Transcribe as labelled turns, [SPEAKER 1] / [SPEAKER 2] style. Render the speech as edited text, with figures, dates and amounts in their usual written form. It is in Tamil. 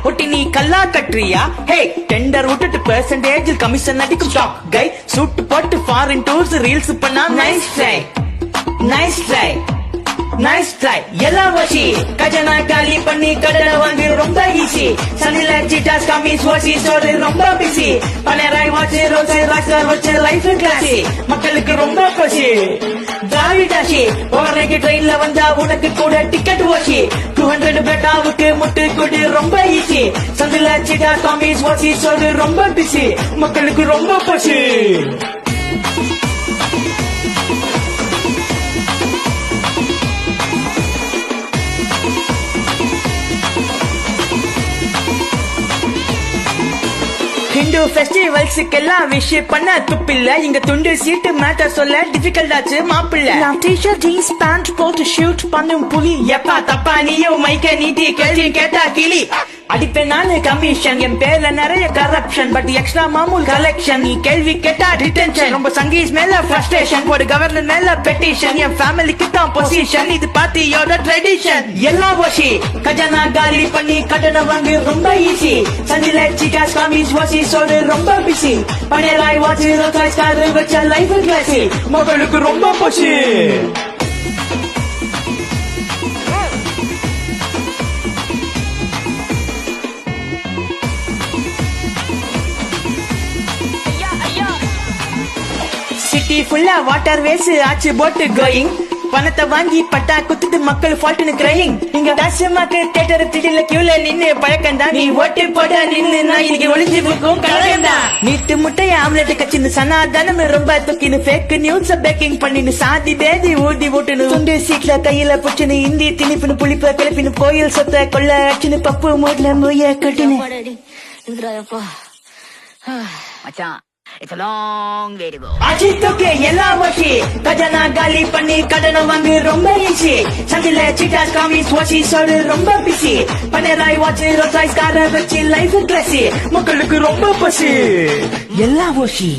[SPEAKER 1] ஒட்டி நீ கல்லா கட்டுறியா? ஹே டெண்டர் விட்டுட்டு பெர்சன்டேஜ் கமிஷன் அடிக்கும் டாப் கை சூட் போட்டு ஃபாரின் டூர்ஸ் ரீல்ஸ் பண்ணா nice try nice try nice try எல்லாம் வசி கஜனா காலி பண்ணி கடனை வாங்கி ரொம்ப ஈஸி சனில சீட்டாஸ் கமிஸ் வாசி சோறு ரொம்ப பிஸி பனராய் வாட்சி ரோசை ராக்ஸ்டார் வச்சு லைஃப் கிளாசி மக்களுக்கு ரொம்ப பசி தாவிடாசி ஓவர்நைட் ட்ரெயின்ல வந்தா உனக்கு கூட டிக்கெட் வாசி 200 பெட்டாவுக்கு முட்டு கூடி ரொம்ப ஈஸி சனில சீட்டாஸ் கமிஸ் வாசி சோறு ரொம்ப பிஸி மக்களுக்கு ரொம்ப பசி ஹிந்து ஃபெஸ்டிவல்ஸ்க்கெல்லாம் விஷ் பண்ண துப்பில்ல இங்க துண்டு சீட்டு மேட்டர் சொல்ல டிஃபிகல்ட் ஆச்சு மாப்பிள்ள நான் டீஷர்ட் ஜீன்ஸ் பேண்ட் போட்டு ஷூட் பண்ணும் புலி எப்பா தப்பா நீயும் மைக்க நீட்டி கேள்வி கேட்டா கிளி அடிப்பேன் நானு கமிஷன் என் பேர்ல நிறைய கரப்ஷன் பட் எக்ஸ்ட்ரா மாமூல் கலெக்ஷன் நீ கேள்வி கேட்டா டிடென்ஷன் ரொம்ப சங்கீஸ் மேல ஃப்ரஸ்ட்ரேஷன் ஒரு கவர்னர் மேல பெட்டிஷன் என் ஃபேமிலிக்கு தான் பொசிஷன் இது பார்ட்டியோட ட்ரெடிஷன் எல்லாம் வசி கஜனா காலி பண்ணி கடனை வாங்கி ரொம்ப ஈஸி சந்தில சிகாஸ் காமிஸ் வாசி சோறு ரொம்ப பிஸி பனேராய் வாட்சி ரோசாய்ஸ் காரு வச்ச லைஃப் கிளாசி மக்களுக்கு ரொம்ப பசி சிட்டி ஃபுல்லா வாட்டர் வேஸ் ஆச்சு போட்டு கோயிங் பணத்தை வாங்கி பட்டா குத்துட்டு மக்கள் ஃபால்ட்னு கிரையிங் இங்க டாஸ்மாக்கு தியேட்டர் திடீர்ல கியூல நின்னு பழக்கண்டா நீ ஓட்டு போட நின்னு நான் இன்னைக்கு ஒளிஞ்சு போக்கும் கலகண்டா நீட்டு முட்டைய ஆம்லெட் கச்சின்னு சனாதானம் ரொம்ப தூக்கின்னு ஃபேக் நியூஸ் பேக்கிங் பண்ணின்னு சாதி பேதி ஊதி ஊட்டுன்னு துண்டு சீட்ல கையில புச்சுன்னு இந்தி திணிப்புன்னு புளிப்ப கிளப்பின்னு கோயில் சொத்த கொள்ள அச்சுன்னு பப்பு மூட்ல மொய்ய கட்டினு
[SPEAKER 2] மச்சான் It's a long way to go.
[SPEAKER 1] அஜித்துக்கு எல்லாம் வசி கஜனா காலி பண்ணி கடனை வாங்கி ரொம்ப ஈஸி சந்தில சீட்டாஸ் காமிஸ் வாசி சோறு ரொம்ப பிஸி பனேராய் வாட்சி ரோசாய்ஸ் கார வச்சு லைஃப் கிளாசி மக்களுக்கு ரொம்ப பசி எல்லாம் வசி